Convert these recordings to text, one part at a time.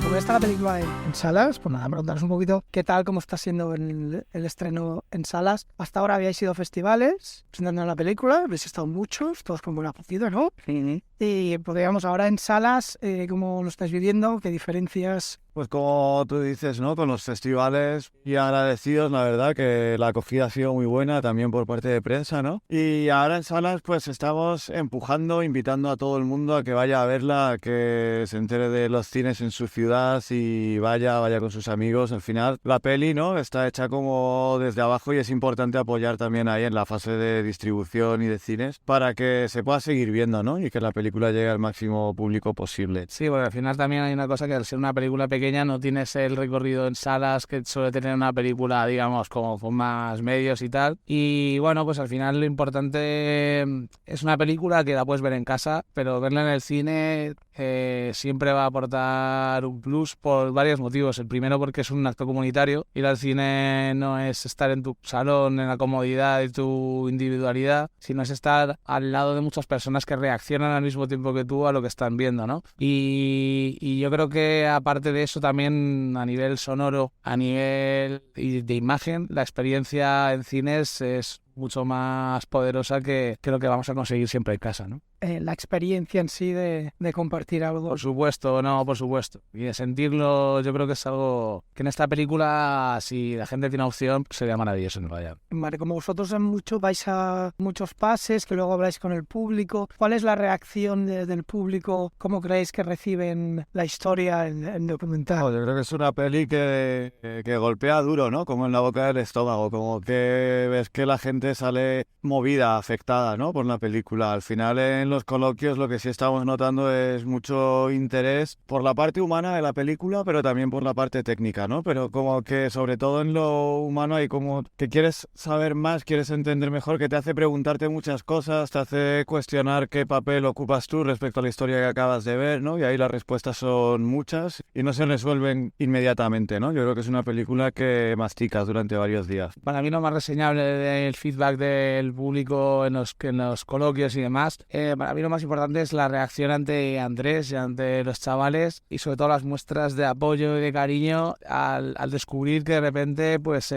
Como ya está la película en salas, pues nada, preguntaros un poquito qué tal, cómo está siendo el estreno en salas. Hasta ahora habíais ido a festivales presentando la película, habéis estado muchos, todos con buena acogida, ¿no? Sí. Y podríamos ahora en salas, ¿cómo lo estáis viviendo? ¿Qué diferencias? Pues como tú dices, ¿no? Con los festivales y agradecidos, la verdad que la acogida ha sido muy buena también por parte de prensa, ¿no? Y ahora en salas pues estamos empujando, invitando a todo el mundo a que vaya a verla, a que se entere de los cines en su ciudad y vaya con sus amigos. Al final la peli, ¿no? Está hecha como desde abajo y es importante apoyar también ahí en la fase de distribución y de cines para que se pueda seguir viendo, ¿no? Y que la película llegue al máximo público posible. Sí, porque al final también hay una cosa que al ser una película pequeña no tienes el recorrido en salas que suele tener una película, digamos, como con más medios y tal. Y bueno, pues al final lo importante es una película que la puedes ver en casa, pero verla en el cine siempre va a aportar un plus por varios motivos. El primero porque es un acto comunitario. Ir al cine no es estar en tu salón, en la comodidad de tu individualidad, sino es estar al lado de muchas personas que reaccionan al mismo tiempo que tú a lo que están viendo, ¿no? Y yo creo que aparte de eso también a nivel sonoro, a nivel de imagen, la experiencia en cines es mucho más poderosa que lo que vamos a conseguir siempre en casa, ¿no? La experiencia en sí de compartir algo. Por supuesto, no, por supuesto. Y de sentirlo, yo creo que es algo que en esta película, si la gente tiene opción, sería maravilloso en vaya. Vale, como vosotros vais a muchos pases, que luego habláis con el público, ¿cuál es la reacción del público? ¿Cómo creéis que reciben la historia, el documental? Yo creo que es una peli que golpea duro, ¿no? Como en la boca del estómago, como que ves que la gente sale movida, afectada, ¿no? Por la película. Al final en los coloquios lo que sí estamos notando es mucho interés por la parte humana de la película, pero también por la parte técnica, ¿no? Pero como que sobre todo en lo humano hay como que quieres saber más, quieres entender mejor, que te hace preguntarte muchas cosas, te hace cuestionar qué papel ocupas tú respecto a la historia que acabas de ver, ¿no? Y ahí las respuestas son muchas y no se resuelven inmediatamente, ¿no? Yo creo que es una película que masticas durante varios días. Para mí lo más reseñable del feedback del público en los coloquios y demás, para mí lo más importante es la reacción ante Andrés y ante los chavales y sobre todo las muestras de apoyo y de cariño al descubrir que de repente pues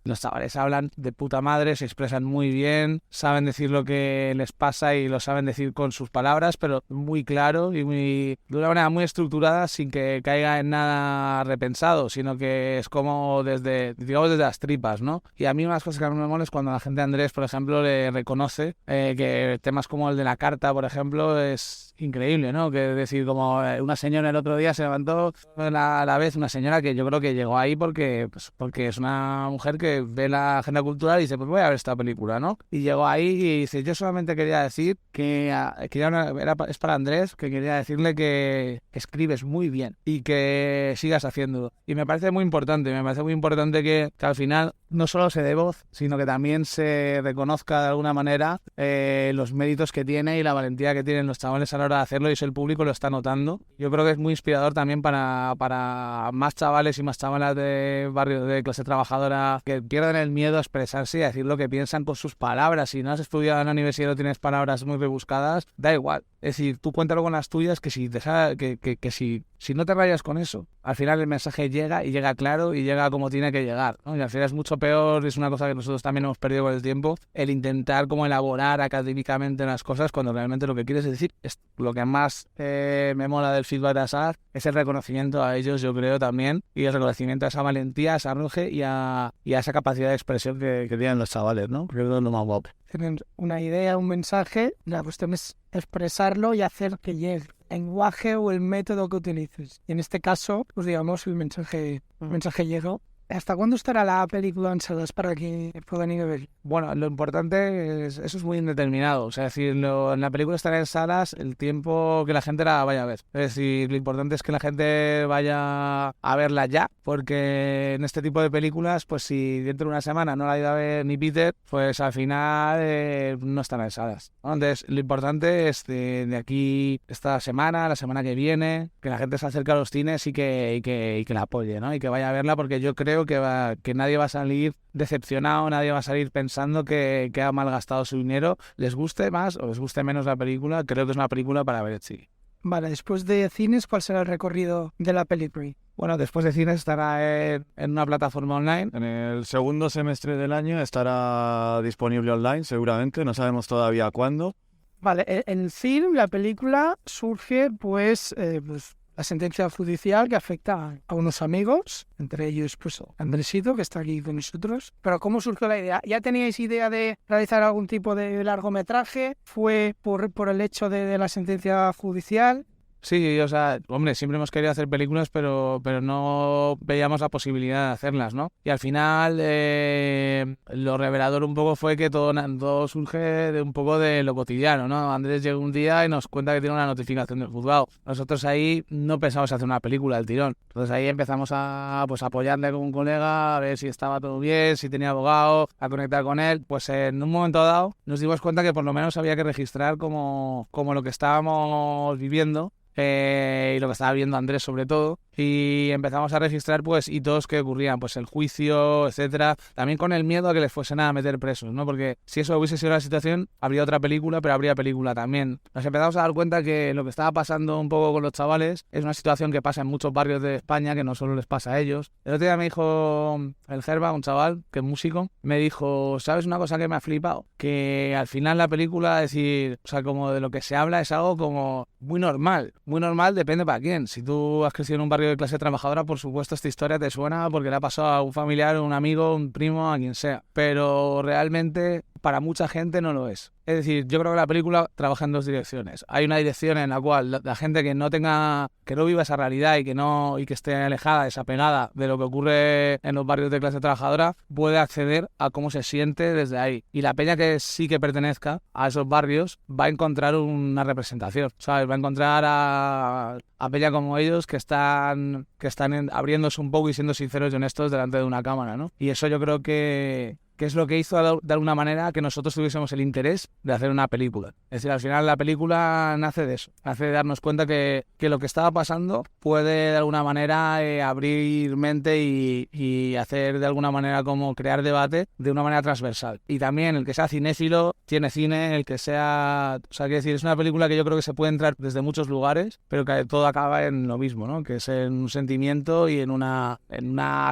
los chavales hablan de puta madre, se expresan muy bien, saben decir lo que les pasa y lo saben decir con sus palabras, pero muy claro y de una manera muy estructurada sin que caiga en nada repensado, sino que es como desde las tripas, ¿no? Y a mí una de las cosas que a mí me mola es cuando la gente de Andrés, por ejemplo, le reconoce que temas como el de la carta, por ejemplo, es increíble, ¿no? Que decir, como una señora el otro día se levantó a la vez, una señora que yo creo que llegó ahí porque es una mujer que ve la agenda cultural y dice, pues voy a ver esta película, ¿no? Y llegó ahí y dice, yo solamente quería decir que es para Andrés, que quería decirle que escribes muy bien y que sigas haciéndolo. Y me parece muy importante que al final no solo se dé voz, sino que también se reconozca de alguna manera los méritos que tiene y la valentía que tienen los chavales a la hora de hacerlo, y eso el público lo está notando. Yo creo que es muy inspirador también para más chavales y más chavalas de barrio de clase trabajadora que pierden el miedo a expresarse y a decir lo que piensan con sus palabras. Si no has estudiado en la universidad y no tienes palabras muy rebuscadas, da igual. Es decir, tú cuéntalo con las tuyas, que si no te rayas con eso, al final el mensaje llega y llega claro y llega como tiene que llegar, ¿no? Y al final es mucho peor, es una cosa que nosotros también hemos perdido con el tiempo, el intentar como elaborar académicamente las cosas cuando realmente lo que quieres decir es lo que más me mola del feedback de Asar, es el reconocimiento a ellos, yo creo también, y el reconocimiento a esa valentía, a ese arroje y a esa capacidad de expresión que tienen los chavales, ¿no? Creo que es lo más guapo. Tienen una idea, un mensaje, la cuestión es expresarlo y hacer que llegue el lenguaje o el método que utilices. Y en este caso, pues digamos, el mensaje llegó. ¿Hasta cuándo estará la película en salas para que puedan ir a ver? Bueno, lo importante es, eso es muy indeterminado. O sea, es decir, en la película estará en salas el tiempo que la gente la vaya a ver. Es decir, lo importante es que la gente vaya a verla ya, porque en este tipo de películas, pues si dentro de una semana no la ha ido a ver ni Peter, pues al final no estará en salas, ¿no? Entonces, lo importante es de aquí esta semana, la semana que viene, que la gente se acerque a los cines y que la apoye, ¿no? Y que vaya a verla, porque yo creo que nadie va a salir decepcionado, nadie va a salir pensando que ha malgastado su dinero, les guste más o les guste menos la película, creo que es una película para ver, sí. Vale, después de cines, ¿cuál será el recorrido de la película? Bueno, después de cines estará en una plataforma online. En el segundo semestre del año estará disponible online, seguramente, no sabemos todavía cuándo. Vale, en el film, la película surge, pues la sentencia judicial que afecta a unos amigos, entre ellos, pues, Andresito, que está aquí con nosotros. Pero ¿cómo surgió la idea? ¿Ya teníais idea de realizar algún tipo de largometraje? ¿Fue por el hecho de la sentencia judicial? Sí, o sea, hombre, siempre hemos querido hacer películas, pero no veíamos la posibilidad de hacerlas, ¿no? Y al final lo revelador un poco fue que todo surge de un poco de lo cotidiano, ¿no? Andrés llega un día y nos cuenta que tiene una notificación del juzgado. Nosotros ahí no pensamos hacer una película del tirón. Entonces ahí empezamos a apoyarle con un colega, a ver si estaba todo bien, si tenía abogado, a conectar con él. Pues en un momento dado nos dimos cuenta que por lo menos había que registrar como lo que estábamos viviendo. Y lo que estaba viendo Andrés sobre todo, y empezamos a registrar pues hitos que ocurrían, pues el juicio, etcétera, también con el miedo a que les fuesen a meter presos, ¿no? Porque si eso hubiese sido la situación, habría otra película, pero habría película también. Nos empezamos a dar cuenta que lo que estaba pasando un poco con los chavales es una situación que pasa en muchos barrios de España, que no solo les pasa a ellos. El otro día me dijo el Gerba, un chaval que es músico, me dijo, ¿sabes una cosa que me ha flipado? Que al final la película, es decir, o sea, como de lo que se habla es algo como muy normal, depende para quién. Si tú has crecido en un barrio de clase trabajadora, por supuesto esta historia te suena porque le ha pasado a un familiar, un amigo, un primo, a quien sea. Pero realmente para mucha gente no lo es. Es decir, yo creo que la película trabaja en dos direcciones. Hay una dirección en la cual la gente que no viva esa realidad y que esté alejada, desapegada de lo que ocurre en los barrios de clase trabajadora, puede acceder a cómo se siente desde ahí. Y la peña que sí que pertenezca a esos barrios va a encontrar una representación, ¿sabes? Va a encontrar a peña como ellos que están abriéndose un poco y siendo sinceros y honestos delante de una cámara, ¿no? Y eso yo creo que es lo que hizo de alguna manera que nosotros tuviésemos el interés de hacer una película. Es decir, al final la película nace de eso, nace de darnos cuenta que lo que estaba pasando puede de alguna manera abrir mente y hacer de alguna manera como crear debate de una manera transversal. Y también el que sea cinéfilo tiene cine, el que sea... O sea, quiero decir, es una película que yo creo que se puede entrar desde muchos lugares, pero que todo acaba en lo mismo, ¿no? Que es en un sentimiento y en una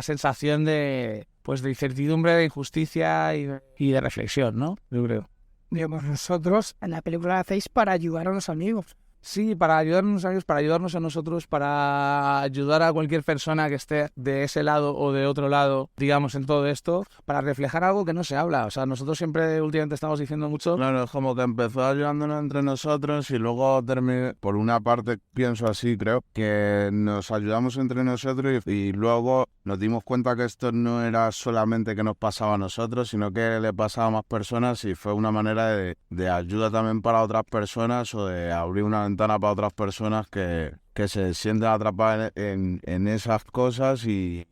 sensación de incertidumbre, de injusticia y de reflexión, ¿no? Yo creo. Digamos, vosotros en la película la hacéis para ayudar a los amigos. Sí, para ayudarnos a ellos, para ayudarnos a nosotros, para ayudar a cualquier persona que esté de ese lado o de otro lado, digamos, en todo esto, para reflejar algo que no se habla. O sea, nosotros siempre últimamente estamos diciendo mucho... Claro, es como que empezó ayudándonos entre nosotros y luego terminó, por una parte pienso así, creo, que nos ayudamos entre nosotros y luego nos dimos cuenta que esto no era solamente que nos pasaba a nosotros, sino que le pasaba a más personas y fue una manera de ayuda también para otras personas o de abrir una ventana para otras personas que se sienten atrapadas en esas cosas y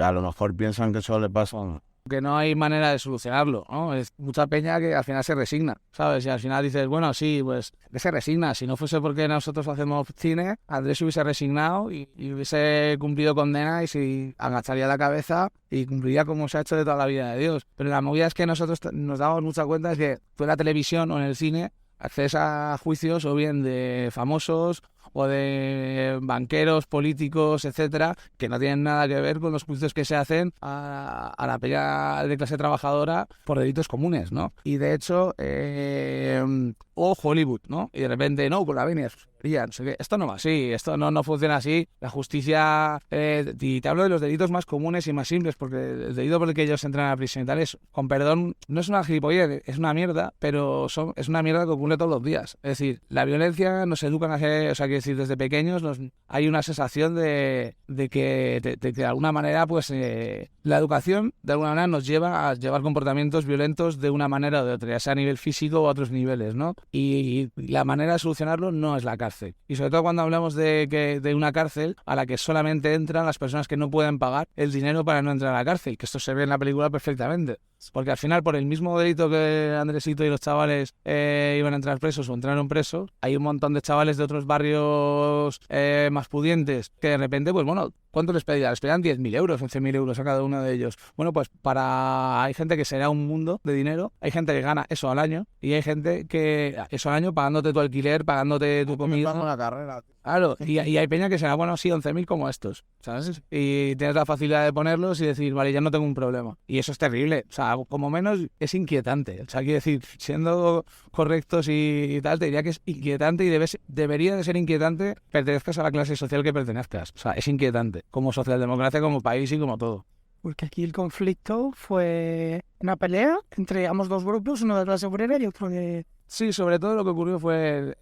a lo mejor piensan que eso le pasa. Que no hay manera de solucionarlo, ¿no? Es mucha peña que al final se resigna, ¿sabes? Y al final dices, bueno, sí, pues que se resigna. Si no fuese porque nosotros hacemos cine, Andrés se hubiese resignado y hubiese cumplido condena y se agacharía la cabeza y cumpliría como se ha hecho de toda la vida de Dios. Pero la movida es que nosotros nos damos mucha cuenta de que tú en la televisión o en el cine accedes a juicios o bien de famosos o de banqueros, políticos, etcétera, que no tienen nada que ver con los juicios que se hacen a la peña de clase trabajadora por delitos comunes, ¿no? Y de hecho, o Hollywood, ¿no? Y de repente, no, con la venia, no sé qué. Esto no va así, esto no funciona así. La justicia, y te hablo de los delitos más comunes y más simples, porque el delito por el que ellos entran a la prisión y tal es, con perdón, no es una gilipollez, es una mierda, pero es una mierda que ocurre todos los días. Es decir, la violencia nos educan a hacer, o sea, quiero decir, desde pequeños hay una sensación de que de alguna manera pues la educación de alguna manera nos lleva a llevar comportamientos violentos de una manera o de otra, ya sea a nivel físico o a otros niveles, ¿no? Y la manera de solucionarlo no es la cárcel. Y sobre todo cuando hablamos de una cárcel a la que solamente entran las personas que no pueden pagar el dinero para no entrar a la cárcel, que esto se ve en la película perfectamente. Porque al final, por el mismo delito que Andresito y los chavales iban a entrar presos o entraron presos, hay un montón de chavales de otros barrios más pudientes que de repente, pues bueno, ¿cuánto les pedían? Les pedían 10.000 euros, 11.000 euros a cada uno de ellos. Bueno, pues hay gente que será un mundo de dinero, hay gente que gana eso al año y hay gente que eso al año pagándote tu alquiler, pagándote tu comida. Una carrera. Claro, y hay peña que será, bueno, sí, 11.000 como estos, ¿sabes? Y tienes la facilidad de ponerlos y decir, vale, ya no tengo un problema. Y eso es terrible, o sea, como menos es inquietante. O sea, quiero decir, siendo correctos y tal, te diría que es inquietante y debería de ser inquietante pertenezcas a la clase social que pertenezcas. O sea, es inquietante, como socialdemocracia, como país y como todo. Porque aquí el conflicto fue una pelea entre ambos dos grupos, uno de clase obrera y otro de Sí, sobre todo lo que ocurrió fue...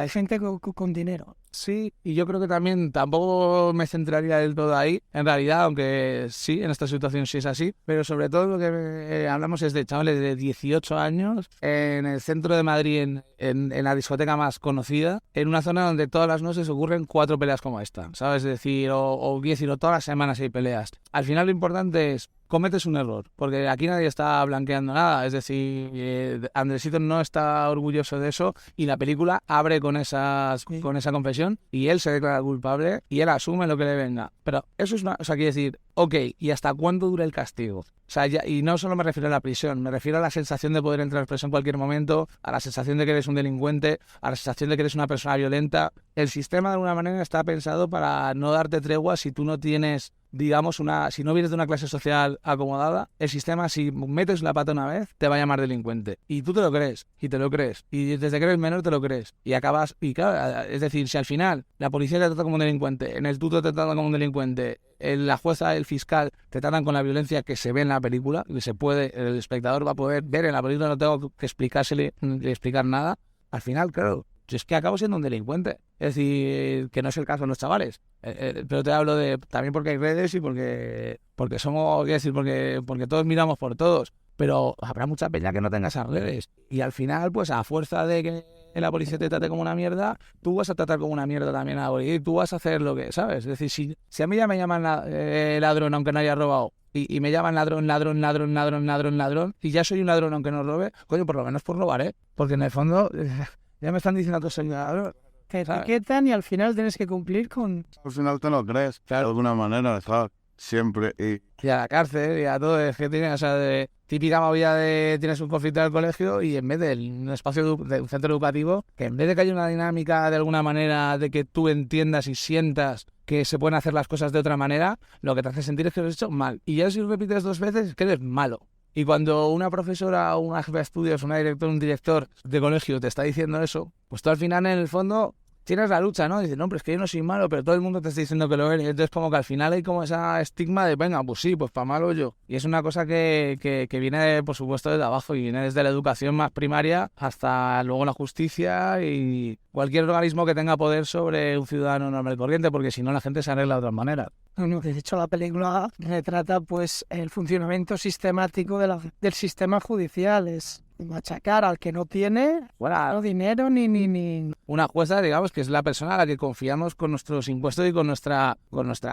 gente con dinero. Sí, y yo creo que también tampoco me centraría del todo ahí, en realidad, aunque sí, en esta situación sí es así, pero sobre todo lo que hablamos es de chavales de 18 años en el centro de Madrid, en la discoteca más conocida, en una zona donde todas las noches ocurren 4 peleas como esta, ¿sabes? Es decir, o todas las semanas hay peleas. Al final lo importante es, cometes un error, porque aquí nadie está blanqueando nada, es decir, Andresito no está orgulloso de eso y la película abre con esa confesión y él se declara culpable y él asume lo que le venga. Pero eso es o sea, quiere decir, ok, ¿y hasta cuándo dura el castigo? O sea, y no solo me refiero a la prisión, me refiero a la sensación de poder entrar preso en cualquier momento, a la sensación de que eres un delincuente, a la sensación de que eres una persona violenta. El sistema de alguna manera está pensado para no darte tregua si tú no tienes, digamos, si no vienes de una clase social acomodada. El sistema, si metes la pata una vez, te va a llamar delincuente. Y tú te lo crees, y te lo crees. Y desde que eres menor te lo crees. Y acabas, y claro, es decir, si al final la policía te trata como un delincuente, en el tuto te tratan como un delincuente, la jueza, el fiscal te tratan con la violencia que se ve en la película, que el espectador va a poder ver en la película, no tengo que explicársele ni explicar nada. Al final, claro, es que acabo siendo un delincuente. Es decir, que no es el caso de los chavales. Pero te hablo también porque hay redes y porque somos, quiero decir, porque todos miramos por todos. Pero habrá mucha peña que no tenga esas redes. Y al final, pues a fuerza de que la policía te trate como una mierda, tú vas a tratar como una mierda también a la policía y tú vas a hacer lo que, ¿sabes? Es decir, si a mí ya me llaman ladrón aunque no haya robado, y me llaman ladrón, y ya soy un ladrón aunque no robe, coño, por lo menos por robar, ¿eh? Porque en el fondo ya me están diciendo que soy un ladrón. Te etiquetan y al final tienes que cumplir con... Al final te lo crees, claro, de alguna manera, ¿sabes? Siempre. Y a la cárcel y a todo, es que tienes, o sea, de típica movida de tienes un conflicto en el colegio y en vez de un espacio de un centro educativo, que en vez de que haya una dinámica de alguna manera de que tú entiendas y sientas que se pueden hacer las cosas de otra manera, lo que te hace sentir es que lo has hecho mal. Y ya si lo repites 2 veces, es que eres malo. Y cuando una profesora o una jefa de estudios, un director de colegio te está diciendo eso, pues tú al final en el fondo tienes la lucha, ¿no? Dices, no, pero es que yo no soy malo, pero todo el mundo te está diciendo que lo eres. Entonces como que al final hay como esa estigma de, venga, pues sí, pues para malo yo. Y es una cosa que viene, por supuesto, desde abajo y viene desde la educación más primaria hasta luego la justicia y cualquier organismo que tenga poder sobre un ciudadano normal y corriente, porque si no la gente se arregla de otras maneras. No, de hecho, la película retrata pues el funcionamiento sistemático del sistema judicial. Es machacar al que no tiene no dinero ni... Una jueza, digamos, que es la persona a la que confiamos con nuestros impuestos y con nuestra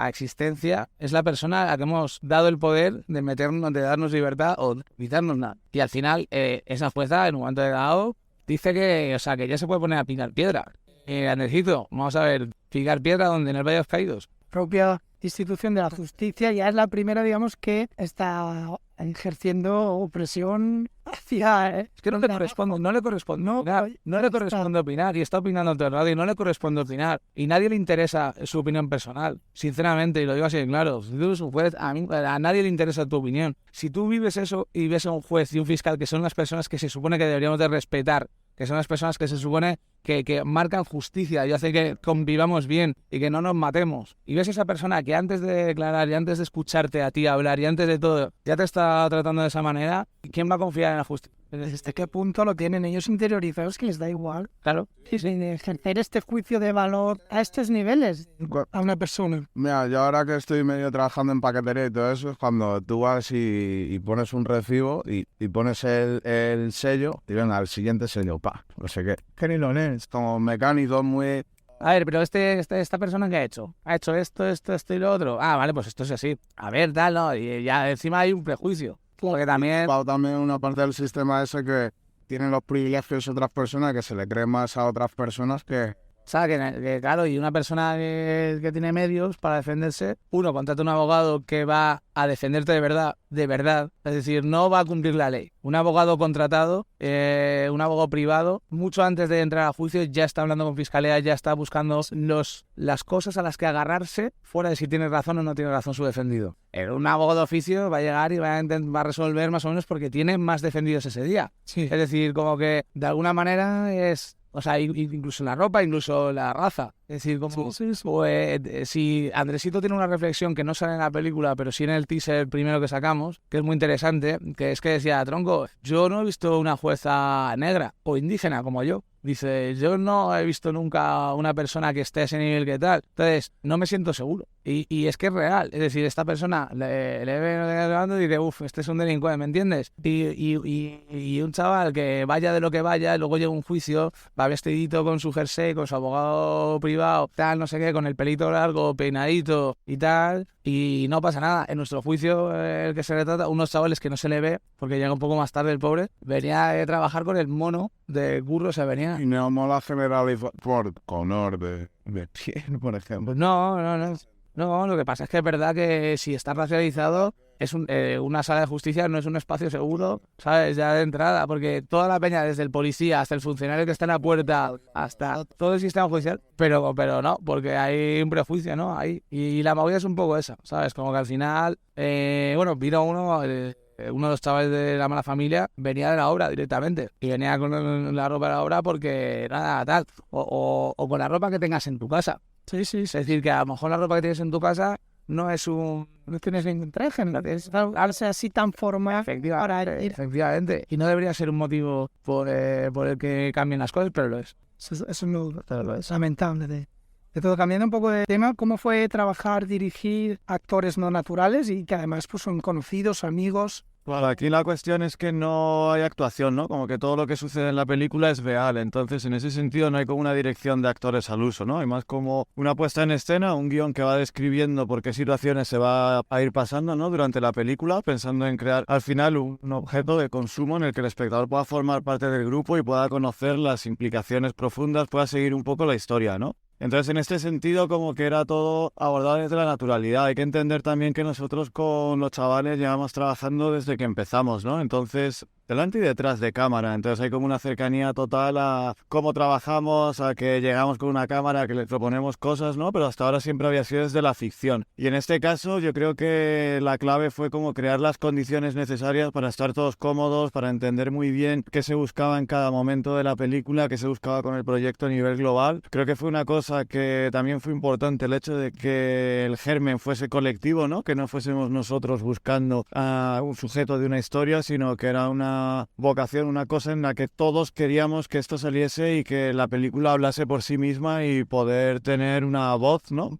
existencia. Es la persona a la que hemos dado el poder de meternos, de darnos libertad o de quitarnos nada. Y al final, esa jueza, en un momento dado, dice que ya se puede poner a picar piedra. Andresito, vamos a ver, picar piedra donde en el Valle de los Caídos. Propia institución de la justicia ya es la primera, digamos, que está ejerciendo opresión hacia... Es que no le corresponde opinar y está opinando todo el rato y no le corresponde opinar y nadie le interesa su opinión personal, sinceramente, y lo digo así claro. Si tú eres un juez, a nadie le interesa tu opinión. Si tú vives eso y ves a un juez y un fiscal que son las personas que se supone que deberíamos de respetar, que son las personas que se supone que marcan justicia y hacen que convivamos bien y que no nos matemos, y ves a esa persona que que antes de declarar y antes de escucharte a ti hablar y antes de todo ya te está tratando de esa manera, ¿quién va a confiar en la justicia? ¿Desde qué punto lo tienen ellos interiorizados que les da igual? Claro. Sí, ejercer este juicio de valor a estos niveles a una persona. Mira, yo ahora que estoy medio trabajando en paquetería y todo eso, es cuando tú vas y pones un recibo y pones el sello y venga, al siguiente sello, no sé qué. Que ni lo lees, como mecánico muy... A ver, pero esta persona ¿qué ha hecho? Ha hecho esto y lo otro. Ah, vale, pues esto es así. A ver, tal, ¿no? Y ya encima hay un prejuicio. Porque también... También una parte del sistema ese que tienen los privilegios otras personas, que se le cree más a otras personas que... O sea, que claro, y una persona que tiene medios para defenderse, uno contrata un abogado que va a defenderte de verdad, es decir, no va a cumplir la ley. Un abogado contratado, un abogado privado, mucho antes de entrar a juicio ya está hablando con fiscalía, ya está buscando las cosas a las que agarrarse fuera de si tiene razón o no tiene razón su defendido. Un abogado de oficio va a llegar y va a resolver más o menos porque tiene más defendidos ese día. Sí. Es decir, como que de alguna manera es... O sea, incluso la ropa, incluso la raza. Es decir, como si Andresito tiene una reflexión que no sale en la película, pero sí en el teaser primero que sacamos, que es muy interesante, que es que decía, tronco, yo no he visto una jueza negra o indígena como yo. Dice, yo no he visto nunca una persona que esté a ese nivel que tal. Entonces, no me siento seguro. Y es que es real. Es decir, esta persona le ve grabando y dice, este es un delincuente, ¿me entiendes? Y un chaval que vaya de lo que vaya, luego llega un juicio, va vestidito con su jersey, con su abogado privado, tal, no sé qué, con el pelito largo, peinadito y tal, y no pasa nada. En nuestro juicio, el que se le trata, unos chavales que no se le ve, porque llega un poco más tarde el pobre, venía a trabajar con el mono de curro, o sea, venía... Y no mola generalizar por color de piel, por ejemplo. No, lo que pasa es que es verdad que si está racializado, es una sala de justicia no es un espacio seguro, ¿sabes? Ya de entrada, porque toda la peña, desde el policía hasta el funcionario que está en la puerta, hasta todo el sistema judicial, pero no, porque hay un prejuicio, ¿no? Y la movida es un poco esa, ¿sabes? Como que al final, vino uno de los chavales de la mala familia, venía de la obra directamente, y venía con la ropa de la obra porque nada, tal, o con la ropa que tengas en tu casa. Sí. Es decir, que a lo mejor la ropa que tienes en tu casa no tienes ningún traje, no tienes Al ser así tan formal, efectivamente. Y no debería ser un motivo por el que cambien las cosas, pero lo es. Eso no, es lamentable de todo. Cambiando un poco de tema, ¿cómo fue trabajar, dirigir actores no naturales y que además pues son conocidos, amigos? Bueno, aquí la cuestión es que no hay actuación, ¿no? Como que todo lo que sucede en la película es real, entonces en ese sentido no hay como una dirección de actores al uso, ¿no? Hay más como una puesta en escena, un guión que va describiendo por qué situaciones se va a ir pasando, ¿no? Durante la película, pensando en crear al final un objeto de consumo en el que el espectador pueda formar parte del grupo y pueda conocer las implicaciones profundas, pueda seguir un poco la historia, ¿no? Entonces, en este sentido, como que era todo abordado desde la naturalidad. Hay que entender también que nosotros con los chavales llevamos trabajando desde que empezamos, ¿no? Entonces, delante y detrás de cámara. Entonces hay como una cercanía total a cómo trabajamos, a que llegamos con una cámara, que le proponemos cosas, ¿no? Pero hasta ahora siempre había sido desde la ficción. Y en este caso yo creo que la clave fue como crear las condiciones necesarias para estar todos cómodos, para entender muy bien qué se buscaba en cada momento de la película, qué se buscaba con el proyecto a nivel global. Creo que fue una cosa que también fue importante, el hecho de que el germen fuese colectivo, ¿no? Que no fuésemos nosotros buscando a un sujeto de una historia, sino que era una vocación, una cosa en la que todos queríamos que esto saliese y que la película hablase por sí misma y poder tener una voz, ¿no?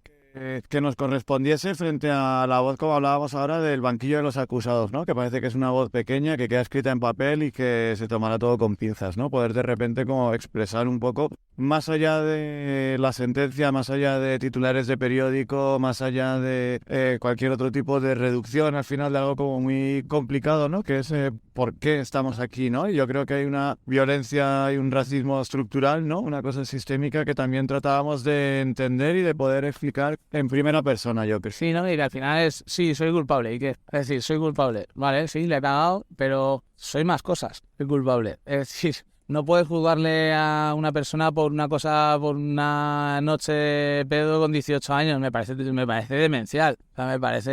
Que nos correspondiese frente a la voz, como hablábamos ahora, del banquillo de los acusados, ¿no? Que parece que es una voz pequeña, que queda escrita en papel y que se tomará todo con pinzas, ¿no? Poder de repente como expresar un poco, más allá de la sentencia, más allá de titulares de periódico, más allá de cualquier otro tipo de reducción, al final de algo como muy complicado, ¿no? Que es por qué estamos aquí, ¿no? Y yo creo que hay una violencia y un racismo estructural, ¿no? Una cosa sistémica que también tratábamos de entender y de poder explicar en primera persona, yo creo. Sí, ¿no? Y que al final es, sí, soy culpable. ¿Y qué? Es decir, soy culpable. Vale, sí, le he cagado, pero soy más cosas que culpable. Es decir, no puedes juzgarle a una persona por una cosa, por una noche pedo con 18 años. Me parece demencial. O sea, me parece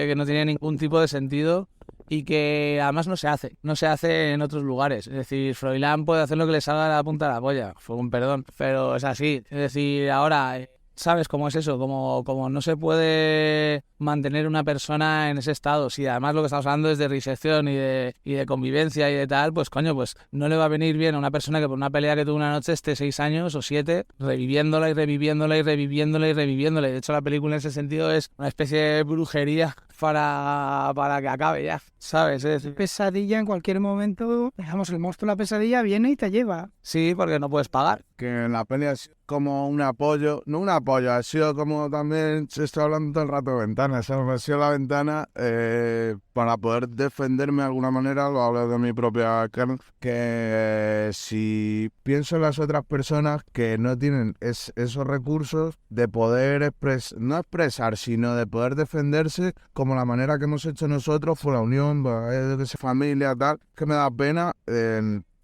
que no tiene ningún tipo de sentido y que además no se hace en otros lugares. Es decir, Froilán puede hacer lo que le salga a la punta de la polla, fue un perdón, pero es así. Es decir, ahora ¿Sabes cómo es eso? Como no se puede mantener una persona en ese estado. Si además lo que estamos hablando es de reinserción y de convivencia y de tal, pues coño, pues no le va a venir bien a una persona que por una pelea que tuvo una noche esté 6 años o 7 reviviéndola y reviviéndola y reviviéndola y reviviéndola. Y de hecho la película en ese sentido es una especie de brujería para que acabe ya, ¿sabes? Pesadilla en cualquier momento, digamos, el monstruo de la pesadilla viene y te lleva. Sí, porque no puedes pagar. Que en la peli ha sido como un apoyo, no un apoyo, ha sido como también, estoy hablando todo el rato de ventanas, ¿sabes? Ha sido la ventana para poder defenderme de alguna manera, lo hablo de mi propia carne, que si pienso en las otras personas que no tienen esos recursos de poder no expresar, sino de poder defenderse, como la manera que hemos hecho nosotros, fue la unión, de esa familia, tal, que me da pena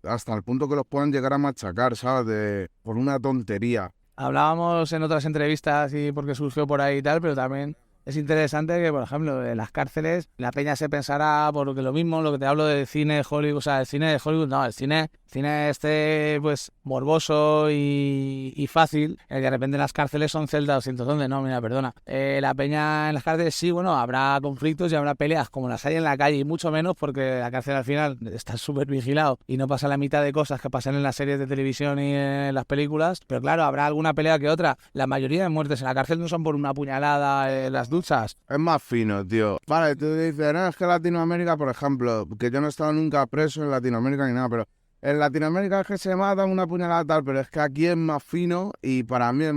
hasta el punto que los puedan llegar a machacar, ¿sabes? Por una tontería. Hablábamos en otras entrevistas y porque surgió por ahí y tal, pero también es interesante que, por ejemplo, en las cárceles la peña se pensará por lo mismo, lo que te hablo de cine de Hollywood, o sea, el cine de Hollywood, no, el cine pues morboso y fácil, el que de repente las cárceles son celdas 211, no, mira, perdona. La peña en las cárceles sí, bueno, habrá conflictos y habrá peleas como las hay en la calle y mucho menos porque la cárcel al final está súper vigilado y no pasa la mitad de cosas que pasan en las series de televisión y en las películas, pero claro, habrá alguna pelea que otra. La mayoría de muertes en la cárcel no son por una puñalada en las duchas. Es más fino, tío. Vale, tú dices, no, es que Latinoamérica, por ejemplo, que yo no he estado nunca preso en Latinoamérica ni nada, pero en Latinoamérica es que se matan una puñalada tal, pero es que aquí es más fino y para mí es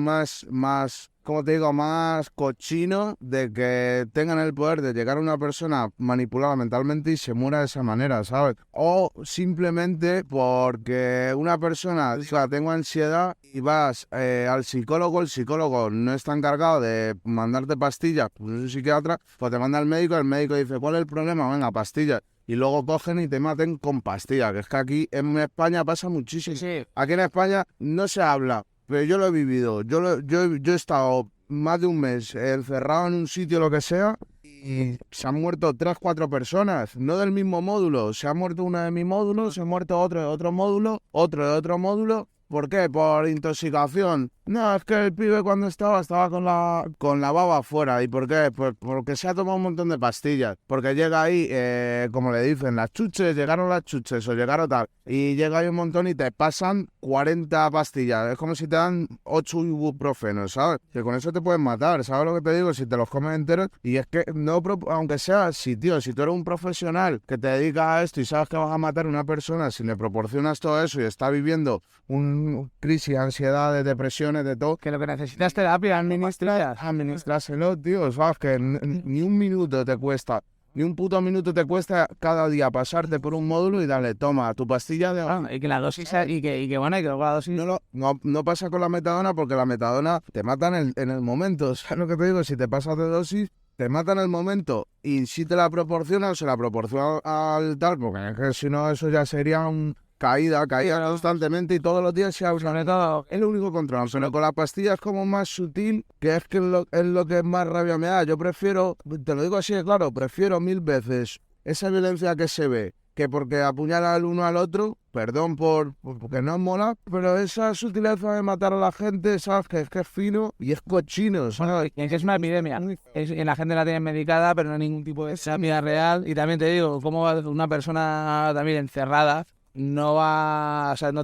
más, como te digo, más cochino de que tengan el poder de llegar a una persona manipulada mentalmente y se muera de esa manera, ¿sabes? O simplemente porque una persona diga, tengo ansiedad y vas al psicólogo, el psicólogo no está encargado de mandarte pastillas, pues es un psiquiatra, pues te manda al médico, el médico dice, ¿cuál es el problema? Venga, pastillas. Y luego cogen y te maten con pastillas, que es que aquí en España pasa muchísimo. Sí. Aquí en España no se habla, pero yo lo he vivido. Yo he estado más de un mes encerrado en un sitio, lo que sea, y se han muerto 3, 4 personas, no del mismo módulo. Se ha muerto una de mi módulo, se ha muerto otro de otro módulo, otro de otro módulo. ¿Por qué? Por intoxicación. No, es que el pibe cuando estaba con la baba afuera. ¿Y por qué? Pues porque se ha tomado un montón de pastillas. Porque llega ahí, como le dicen, llegaron las chuches o llegaron tal. Y llega ahí un montón y te pasan 40 pastillas. Es como si te dan 8 ibuprofenos, ¿sabes? Que con eso te pueden matar, ¿sabes lo que te digo? Si te los comes enteros. Y es que, no, aunque sea, si tú eres un profesional que te dedicas a esto y sabes que vas a matar a una persona, si le proporcionas todo eso y está viviendo un crisis, ansiedad, de depresiones, de todo, Que lo que necesitas es terapia, administrárselo, tío, sabes que ni un minuto te cuesta, ni un puto minuto te cuesta cada día pasarte por un módulo y darle, toma, tu pastilla de... y que la dosis y que bueno, y que luego la dosis... No pasa con la metadona porque la metadona te mata en el momento, ¿sabes lo que te digo? Si te pasas de dosis, te mata en el momento y si te la proporciona o se la proporciona al tal, porque es que si no eso ya sería un... Caída constantemente y todos los días se habla de todo. Es lo único control. Pero con la pastilla es como más sutil, que es lo que más rabia me da. Yo prefiero, te lo digo así de claro, prefiero 1000 veces esa violencia que se ve, que porque apuñala el uno al otro, perdón porque no mola, pero esa sutileza de matar a la gente, sabes que es fino y es cochino, ¿sabes? Bueno, es una epidemia. La gente la tiene medicada, pero no hay ningún tipo de terapia real. Y también te digo, como una persona también encerrada no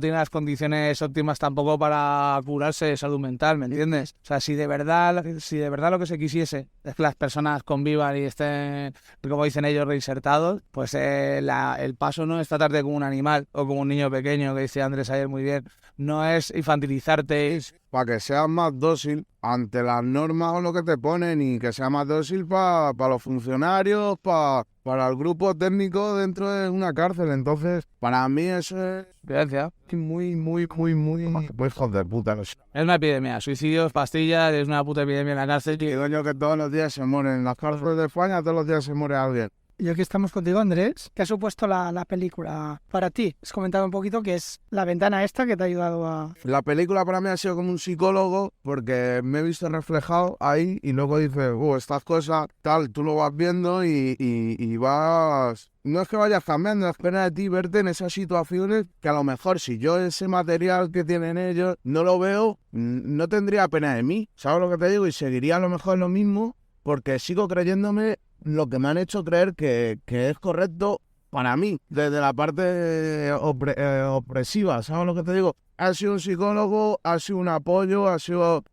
tiene las condiciones óptimas tampoco para curarse de salud mental, ¿me entiendes? O sea, si de verdad lo que se quisiese es que las personas convivan y estén, como dicen ellos, reinsertados, pues el paso no es tratarte como un animal o como un niño pequeño, que dice Andrés ayer muy bien, no es infantilizarte, para que seas más dócil ante las normas o lo que te ponen y que sea más dócil para los funcionarios, para el grupo técnico dentro de una cárcel. Entonces, para mí eso es violencia. Muy hijos de puta. No sé. Es una epidemia, suicidios, pastillas, es una puta epidemia en la cárcel. Y coño que todos los días se mueren en las cárceles de España, todos los días se muere alguien. Y aquí estamos contigo, Andrés. ¿Qué ha supuesto la película para ti? Has comentado un poquito que es la ventana esta que te ha ayudado a... La película para mí ha sido como un psicólogo porque me he visto reflejado ahí y luego dices, estas cosas, tal, tú lo vas viendo y vas... No es que vayas cambiando, es pena de ti verte en esas situaciones que a lo mejor si yo ese material que tienen ellos no lo veo, no tendría pena de mí, ¿sabes lo que te digo? Y seguiría a lo mejor lo mismo porque sigo creyéndome lo que me han hecho creer que es correcto para mí, desde la parte opresiva, ¿sabes lo que te digo? Ha sido un psicólogo, ha sido un apoyo, ha sido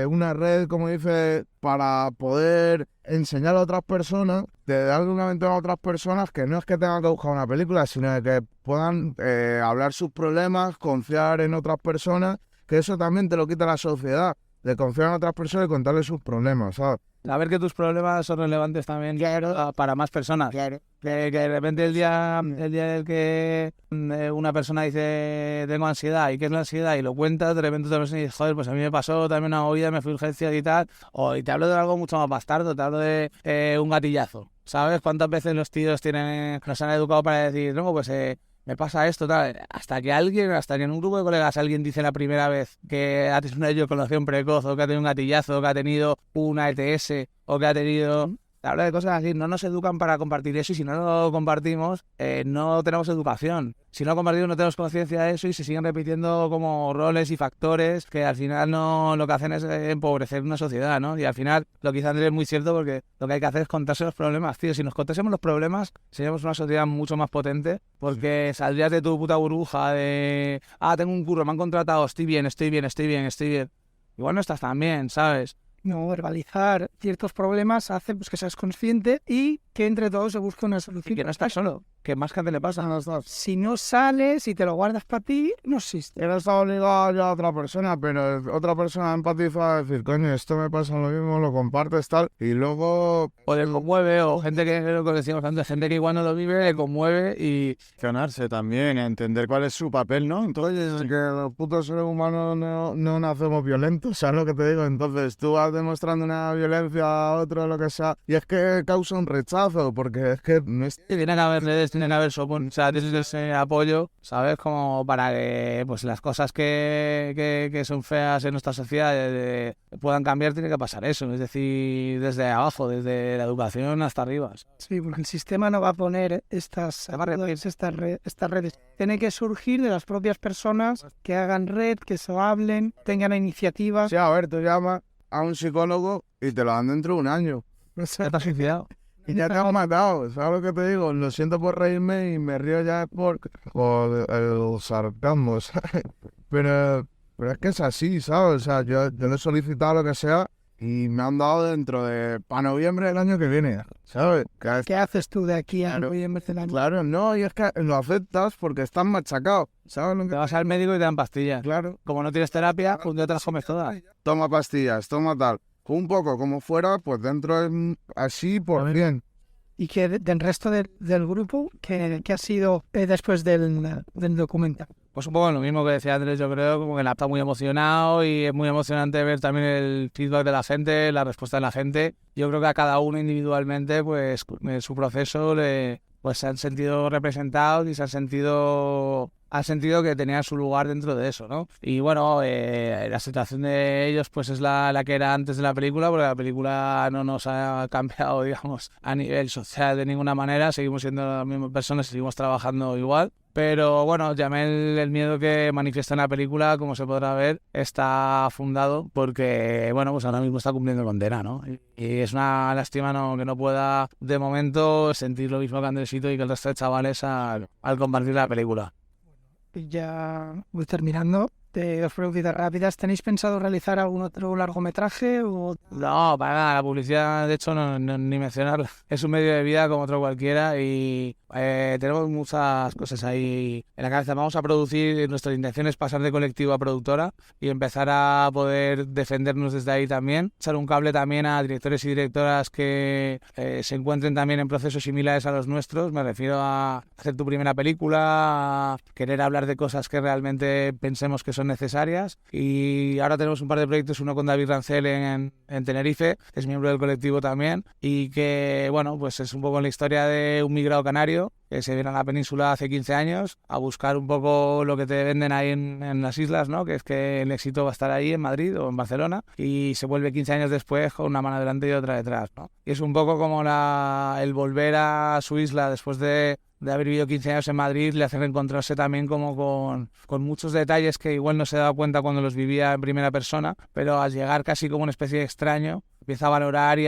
una red, como dices, para poder enseñar a otras personas, de darle una ventana a otras personas que no es que tengan que buscar una película, sino de que puedan hablar sus problemas, confiar en otras personas, que eso también te lo quita la sociedad, de confiar en otras personas y contarles sus problemas, ¿sabes? Saber que tus problemas son relevantes también para más personas. Claro. Que de repente el día del que una persona dice tengo ansiedad, ¿y qué es la ansiedad? Y lo cuentas, de repente otra persona dice, joder, pues a mí me pasó también una movida, me fui a urgencias y tal. Y te hablo de algo mucho más bastardo, te hablo de un gatillazo. ¿Sabes cuántas veces los tíos nos han educado para decir, no, pues me pasa esto, tal? Hasta que en un grupo de colegas alguien dice la primera vez que ha tenido una eyaculación precoz, o que ha tenido un gatillazo, o que ha tenido una ETS, o que ha tenido... Habla de cosas así, no nos educan para compartir eso y si no lo compartimos, no tenemos educación. Si no lo compartimos no tenemos conciencia de eso y se siguen repitiendo como roles y factores que al final no lo que hacen es empobrecer una sociedad, ¿no? Y al final lo que dice Andrés es muy cierto porque lo que hay que hacer es contarse los problemas, tío. Si nos contásemos los problemas, seríamos una sociedad mucho más potente porque saldrías de tu puta burbuja de tengo un curro, me han contratado, estoy bien. Igual no estás tan bien, ¿sabes? No, verbalizar ciertos problemas hace pues, que seas consciente y que entre todos se busque una solución. Y que no estás solo, que más gente le pasa. No estás. Si no sales y te lo guardas para ti, no existe. Él está obligado ya a otra persona, pero otra persona empatiza a decir, coño, esto me pasa lo mismo, lo compartes, tal, y luego... O le conmueve, o gente que, lo que decíamos antes, gente que igual no lo vive, le conmueve y... Accionarse también, entender cuál es su papel, ¿no? Entonces, que los putos seres humanos no nacemos violentos, ¿sabes lo que te digo? Entonces, tú vas demostrando una violencia a otro, lo que sea, y es que causa un rechazo, porque es que no es... Tiene que haber redes, tiene que haber soporte, o sea, desde ese apoyo, ¿sabes? Como para que pues las cosas que son feas en nuestra sociedad puedan cambiar, tiene que pasar eso, es decir, desde abajo, desde la educación hasta arriba. Sí, porque el sistema no va a poner estas redes. Tiene que surgir de las propias personas que hagan red, que se hablen, tengan iniciativas. Sí, a ver, tú llamas a un psicólogo y te lo dan dentro de un año. Ya te has suicidado. Y ya te han matado, ¿sabes lo que te digo? Lo siento por reírme y me río ya por el sarcasmo, ¿sabes? Pero es que es así, ¿sabes? O sea, yo le he solicitado lo que sea y me han dado dentro de... para noviembre del año que viene, ¿sabes? ¿Qué haces tú de aquí a noviembre del año? Claro, no, y es que lo aceptas porque estás machacado, ¿sabes lo que Te vas al médico y te dan pastillas. Claro. Como no tienes terapia, un día te las comes todas. Toma pastillas, toma tal. Un poco como fuera, pues dentro es así por bien. ¿Y que del resto del grupo, qué ha sido después del documental? Pues un poco lo mismo que decía Andrés, yo creo, como que está muy emocionado y es muy emocionante ver también el feedback de la gente, la respuesta de la gente. Yo creo que a cada uno individualmente, pues en su proceso, pues se han sentido representados y se han sentido que tenían su lugar dentro de eso, ¿no? Y bueno, la situación de ellos pues es la que era antes de la película, porque la película no nos ha cambiado, digamos, a nivel social de ninguna manera, seguimos siendo las mismas personas, seguimos trabajando igual. Pero bueno, Jamel, el miedo que manifiesta en la película, como se podrá ver, está fundado porque, bueno, pues ahora mismo está cumpliendo condena, ¿no? Y es una lástima que no pueda, de momento, sentir lo mismo que Andresito y que el resto de chavales al compartir la película. Y ya voy terminando. Dos preguntitas rápidas. ¿Tenéis pensado realizar algún otro largometraje? O... No, para nada. La publicidad, de hecho, ni mencionarla. Es un medio de vida como otro cualquiera y tenemos muchas cosas ahí en la cabeza. Vamos a producir, nuestra intención es pasar de colectivo a productora y empezar a poder defendernos desde ahí también. Echar un cable también a directores y directoras que se encuentren también en procesos similares a los nuestros. Me refiero a hacer tu primera película, a querer hablar de cosas que realmente pensemos que son son necesarias. Y ahora tenemos un par de proyectos, uno con David Rancel en Tenerife, es miembro del colectivo también, y que, bueno, pues es un poco la historia de un migrado canario que se viene a la península hace 15 años a buscar un poco lo que te venden ahí en las islas, ¿no? Que es que el éxito va a estar ahí en Madrid o en Barcelona, y se vuelve 15 años después con una mano delante y otra detrás, ¿no? Y es un poco como el volver a su isla después de haber vivido 15 años en Madrid, le hace reencontrarse también como con muchos detalles que igual no se daba cuenta cuando los vivía en primera persona, pero al llegar casi como una especie de extraño, empieza a valorar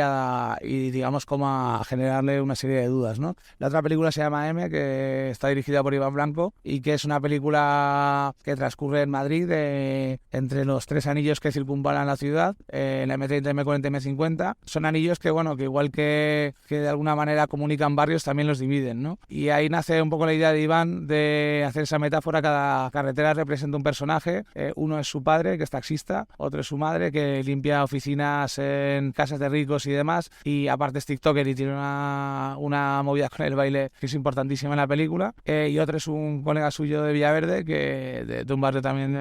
y digamos como a generarle una serie de dudas, ¿no? La otra película se llama M, que está dirigida por Iván Blanco y que es una película que transcurre en Madrid entre los 3 anillos que circunvalan la ciudad, la M30, M40 y M50. Son anillos que, bueno, que igual que de alguna manera comunican barrios, también los dividen, ¿no? Y ahí nace un poco la idea de Iván de hacer esa metáfora. Cada carretera representa un personaje. Uno es su padre, que es taxista, otro es su madre, que limpia oficinas en casas de ricos y demás, y aparte es tiktoker y tiene una movida con el baile que es importantísima en la película, y otro es un colega suyo de Villaverde, de un barrio también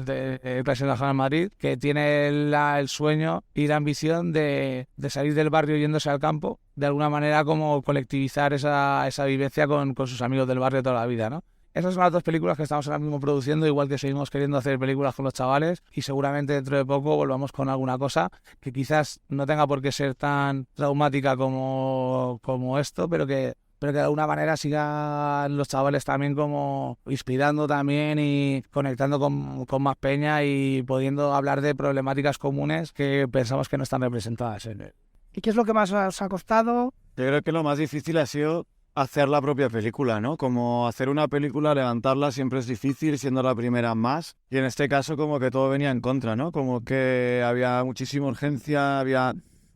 de clase baja en Madrid, que tiene el sueño y la ambición de salir del barrio yéndose al campo, de alguna manera como colectivizar esa vivencia con sus amigos del barrio toda la vida, ¿no? Esas son las 2 películas que estamos ahora mismo produciendo, igual que seguimos queriendo hacer películas con los chavales, y seguramente dentro de poco volvamos con alguna cosa que quizás no tenga por qué ser tan traumática como esto, pero que de alguna manera sigan los chavales también como inspirando también y conectando con más peña y pudiendo hablar de problemáticas comunes que pensamos que no están representadas en él. ¿Y qué es lo que más os ha costado? Yo creo que lo más difícil ha sido hacer la propia película, ¿no? Como hacer una película, levantarla siempre es difícil, siendo la primera más. Y en este caso como que todo venía en contra, ¿no? Como que había muchísima urgencia, había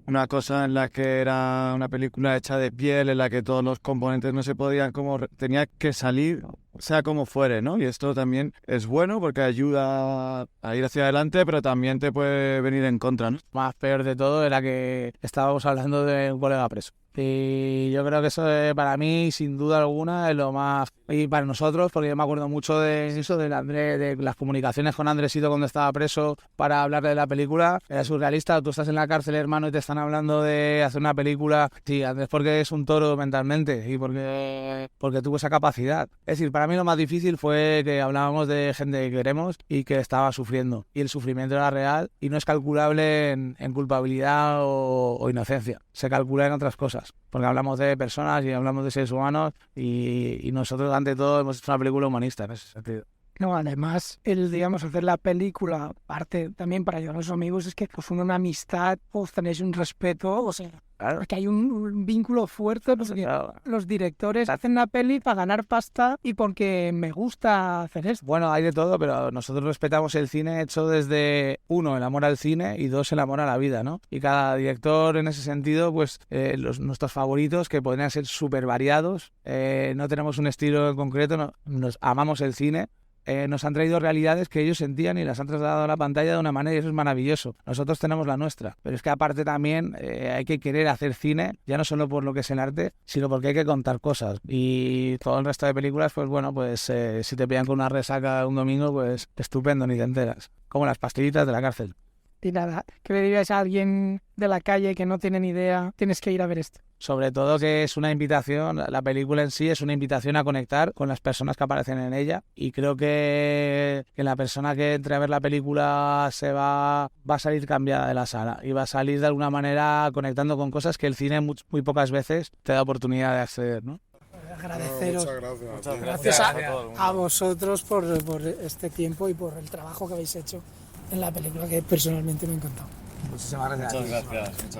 una cosa en la que era una película hecha de piel, en la que todos los componentes no se podían, como tenía que salir, sea como fuere, ¿no? Y esto también es bueno porque ayuda a ir hacia adelante, pero también te puede venir en contra, ¿no? Más peor de todo era que estábamos hablando de un colega preso. Y yo creo que eso para mí, sin duda alguna, es lo más... Y para nosotros, porque yo me acuerdo mucho de eso, de las comunicaciones con Andresito cuando estaba preso para hablar de la película. Era surrealista. Tú estás en la cárcel, hermano, y te están hablando de hacer una película. Sí, Andrés porque es un toro mentalmente y porque tuvo esa capacidad. Es decir, para mí lo más difícil fue que hablábamos de gente que queremos y que estaba sufriendo. Y el sufrimiento era real y no es calculable en culpabilidad o inocencia. Se calcula en otras cosas. Porque hablamos de personas y hablamos de seres humanos y nosotros ante todo hemos hecho una película humanista en ese sentido. No, además, digamos, hacer la película, parte también para ayudar a los amigos, es que pues una amistad, pues tenéis un respeto, o sea, Claro. porque hay un vínculo fuerte, porque los directores hacen la peli para ganar pasta y porque me gusta hacer esto. Bueno, hay de todo, pero nosotros respetamos el cine hecho desde, 1, el amor al cine y 2, el amor a la vida, ¿no? Y cada director en ese sentido, pues nuestros favoritos, que podrían ser súper variados, no tenemos un estilo en concreto, nos amamos el cine. Nos han traído realidades que ellos sentían y las han trasladado a la pantalla de una manera y eso es maravilloso. Nosotros tenemos la nuestra, pero es que aparte también hay que querer hacer cine, ya no solo por lo que es el arte, sino porque hay que contar cosas. Y todo el resto de películas, pues bueno, pues si te pillan con una resaca un domingo, pues estupendo, ni te enteras. Como las pastillitas de la cárcel. Y nada, ¿qué le dirías a alguien de la calle que no tiene ni idea? Tienes que ir a ver esto. Sobre todo que es una invitación, la película en sí es una invitación a conectar con las personas que aparecen en ella y creo que la persona que entre a ver la película va a salir cambiada de la sala y va a salir de alguna manera conectando con cosas que el cine muy pocas veces te da oportunidad de acceder, ¿no? Agradeceros. Muchas Gracias a vosotros por este tiempo y por el trabajo que habéis hecho en la película que personalmente me ha encantado. Muchísimas gracias. Muchas gracias.